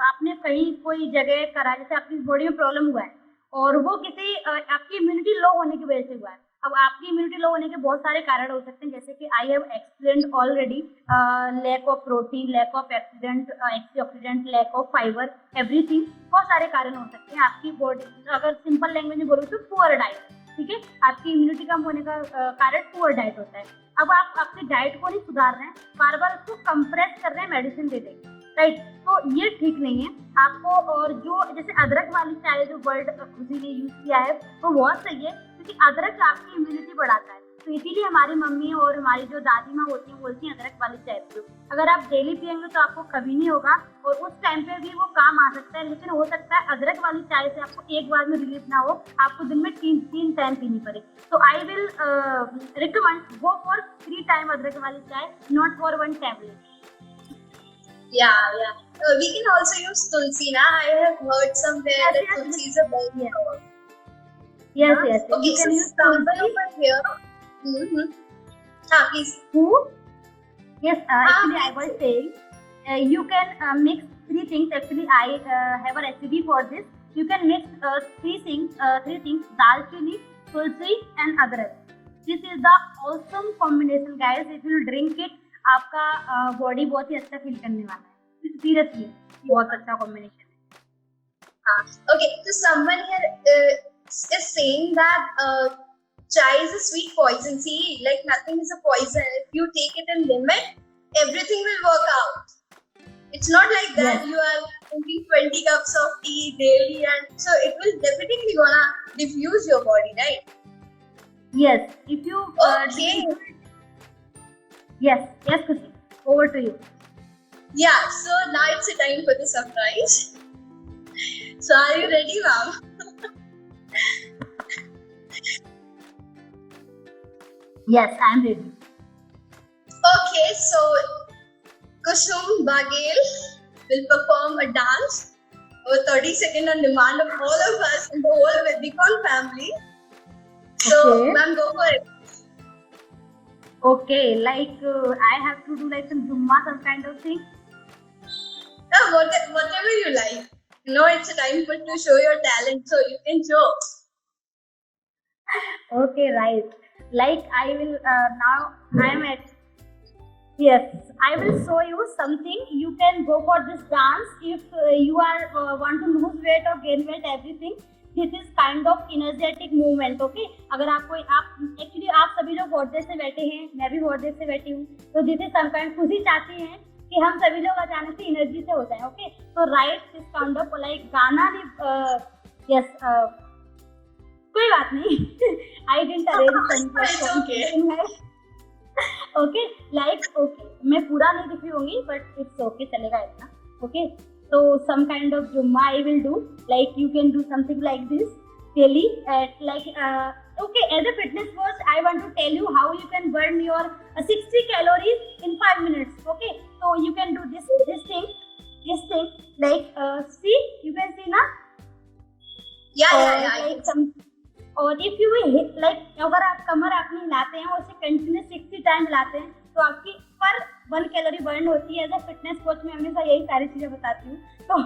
आपने कहीं कोई जगह करा, जैसे आपकी बॉडी में प्रॉब्लम हुआ है और वो किसी आपकी इम्यूनिटी लो होने की वजह से हुआ है. अब आपकी इम्यूनिटी लो होने के बहुत सारे कारण हो सकते हैं, जैसे कि I have explained already, lack of protein, lack of antioxidant, lack of fibre, everything. बहुत सारे कारण हो सकते हैं. आपकी बॉडी, अगर सिंपल लैंग्वेज में बोलो तो पुअर डाइट, ठीक है, आपकी इम्यूनिटी कम होने का कारण पुअर डाइट होता है. अब आप अपनी डाइट को नहीं सुधार रहे हैं, बार बार उसको कंप्रेस कर रहे हैं मेडिसिन दे देंगे, राइट. तो ये ठीक नहीं है आपको. और जो जैसे अदरक वाली चाय जो वर्ड खुशी ने यूज किया है वो बहुत सही है, क्योंकि अदरक आपकी इम्यूनिटी बढ़ाता है. तो इसीलिए हमारी मम्मी और हमारी जो दादी माँ होती हैं बोलती हैं अदरक वाली चाय पियो. अगर आप डेली पियेंगे तो आपको कभी नहीं होगा और उस टाइम पे भी वो काम आ सकता है. लेकिन हो सकता है अदरक वाली चाय से आपको एक बार में रिलीफ ना हो, आपको दिन में 3 टाइम पीनी पड़े. तो I will recommend go for 3 time अदरक वाली चाय, not for 1 tablet. Yeah. We can also use tulsi. Na, I have heard somewhere that tulsi is a very good. Yes. Okay, you can use someone over here. Please. Who? Yes, actually I was saying you can mix 3 things. Actually, I have a recipe for this. You can mix 3 things: dalchini, tulsi, and adrak. This is the awesome combination, guys. If you drink it, आपका body बहुत ही अच्छा feel करने वाला है. Seriously बहुत अच्छा combination है. Okay, so someone here is saying that chai is a sweet poison. See, like nothing is a poison. If you take it in limit, everything will work out. It's not like that. Yes. You are drinking 20 cups of tea daily, and so it will definitely gonna diffuse your body, right? Yes, if you Okay. yes, yes, Kushi, over to you. Yeah, so now it's a time for the surprise. So are you ready, ma'am? Yes, I'm ready. Okay, so Kusum Baghel will perform a dance over 30 seconds on demand of all of us in the whole Vedicon family. So, Okay. ma'am, go for it. Okay, like I have to do like some Zumba, some kind of thing. Whatever you like. You know, it's a time for to show your talent, so you can show. Okay, right. Like I will now I'm at yes. I will show you something. You can go for this dance if you are want to lose weight or gain weight, everything. This is kind of energetic movement. Okay, अगर आपको आप actually आप सभी लोग बहुत देर से बैठे हैं, मैं भी बहुत देर से बैठी हूँ, तो दिस इज सम काइंड खुद ही चाहती हैं कि हम सभी लोग अचानक से एनर्जी से हो जाए. ओके, तो right this kind of like गाना नहीं यस कोई बात नहीं. I didn't It's okay. Arrange okay like okay मैं पूरा नहीं दिख रही होंगी बट इट्स ओके चलेगा इतना. Okay so some kind of Zumba I will do, like you can do something like this daily at like okay, as a fitness coach I want to tell you how you can burn your 60 calories in 5 minutes. Okay, so you can do this thing like see, you can see na. Yeah. like some और if you like अगर आप कमर अपनी हिलाते हैं और उसे continuous 60 time हिलाते हैं तो आपकी पर 1 कैलोरी बर्न होती है. एज अ फिटनेस कोच में हमेशा यही सारी चीजें बताती हूँ, तो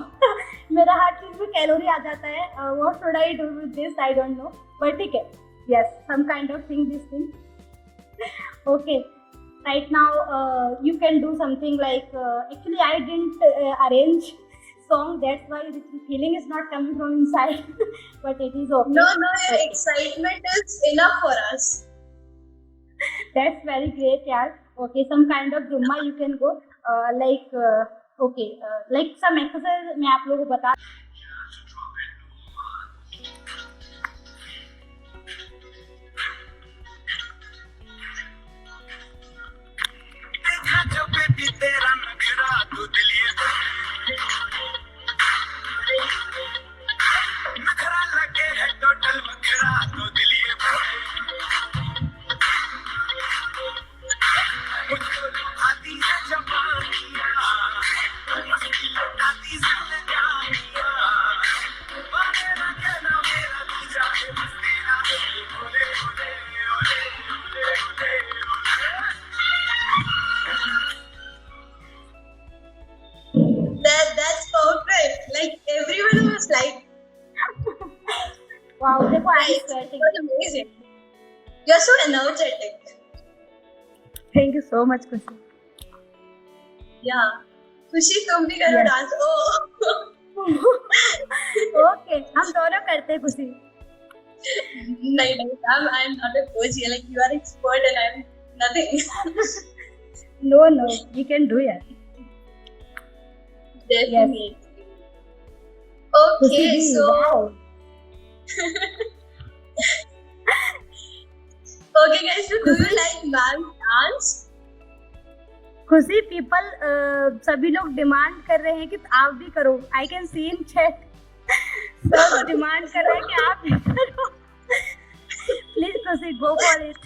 मेरा हर चीज में कैलोरी आ जाता है. What should I do with this I don't know, but ठीक है. Yes, some kind of thing this thing. Okay, right now you can do something like actually I didn't arrange song, that's why the feeling is not coming from inside. But it is okay. No, your excitement is enough for us. That's very great, yaar. Okay, some kind of Zumba you can go like okay like some exercise मैं आप लोगों को बता. That's perfect. Like everyone was like, Wow, देखो I'm right, sweating. it was amazing. You're so energetic. Thank you so much, Kushi. Yeah. खुशी तुम भी करो Yes. डांस. Oh. Okay, हम दोनों करते हैं खुशी. नहीं, I'm not a coach. You're like, you are expert and I'm nothing. No, we can do it. Definitely. Kushi Okay, ji, so wow. okay guys, so do you like man dance? खुशी people सभी लोग demand कर रहे हैं कि आप भी करो. I can see in chat सब डिमांड कर रहे हैं कि आप भी करो. प्लीज खुशी गो फॉर इट.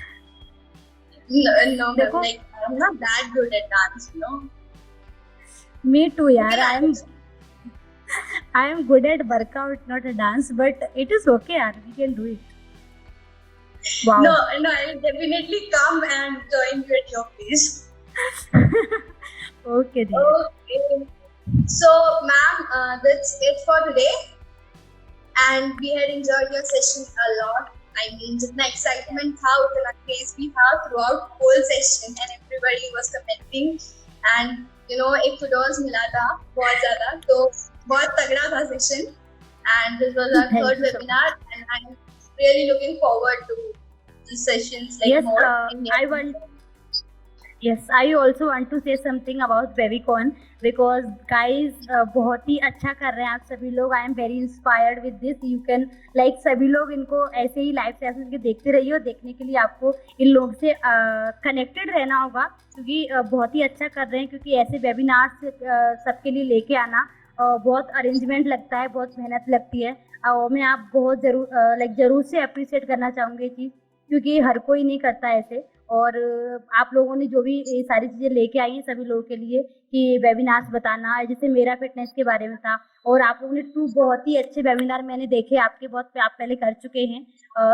No, but देखो. like I'm not that good at dance, you know. Me too यार. I am good at workout not a dance but it is okay यार, we can do it. Wow. No, I'll definitely come and join you at your place. Okay dear. Okay. So, ma'am, that's it for today. And we had enjoyed your session a lot. I mean, जितना excitement था उतना craze भी था throughout whole session, and everybody was commenting. And you know, एक kudos मिला था बहुत ज़्यादा, तो बहुत तगड़ा था session. And this was our Thank third you so webinar, and I'm really looking forward to the sessions like Yes, more. I want. Yes, I also want to say something about Bevicon because guys बहुत ही अच्छा कर रहे हैं आप सभी लोग. I am very inspired with this. You can like सभी लोग इनको ऐसे ही लाइव सेशन के देखते रहिए और देखने के लिए आपको इन लोगों से कनेक्टेड रहना होगा क्योंकि बहुत ही अच्छा कर रहे हैं. क्योंकि ऐसे वेबिनार्स सबके लिए लेके आना बहुत अरेंजमेंट लगता है, बहुत मेहनत लगती है और मैं आप बहुत ज़रूर से अप्रिशिएट करना चाहूँगी ये चीज़ क्योंकि हर कोई नहीं करता ऐसे. और आप लोगों ने जो भी ये सारी चीज़ें लेके आई हैं सभी लोगों के लिए कि वेबिनार्स बताना, जैसे मेरा फिटनेस के बारे में था और आप लोगों ने 2 बहुत ही अच्छे वेबिनार मैंने देखे आपके, बहुत आप पहले कर चुके हैं.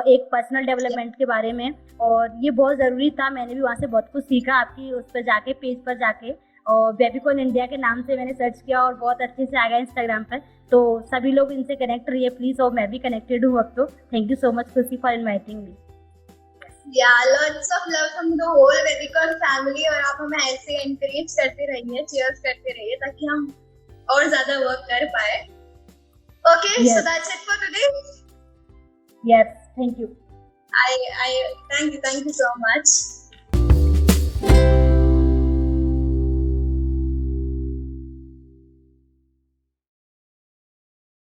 एक पर्सनल डेवलपमेंट के बारे में और ये बहुत ज़रूरी था. मैंने भी वहाँ से बहुत कुछ सीखा आपकी उस पर जाके, पेज पर जाके. और बेबीकॉन इंडिया के नाम से मैंने सर्च किया और बहुत अच्छे से आ गया इंस्टाग्राम पर. तो सभी लोग इनसे कनेक्ट रहिए प्लीज़ और मैं भी कनेक्टेड हूँ अब तो. थैंक यू सो मच खुशी for inviting me. Yeah, lots of love from the whole Bevicon family और आप हमें ऐसे encourage करते रहिए, cheers करते रहिए ताकि हम और ज़्यादा work कर पाए. Okay, Yes. so that's it for today. Yes, thank you. I thank you so much.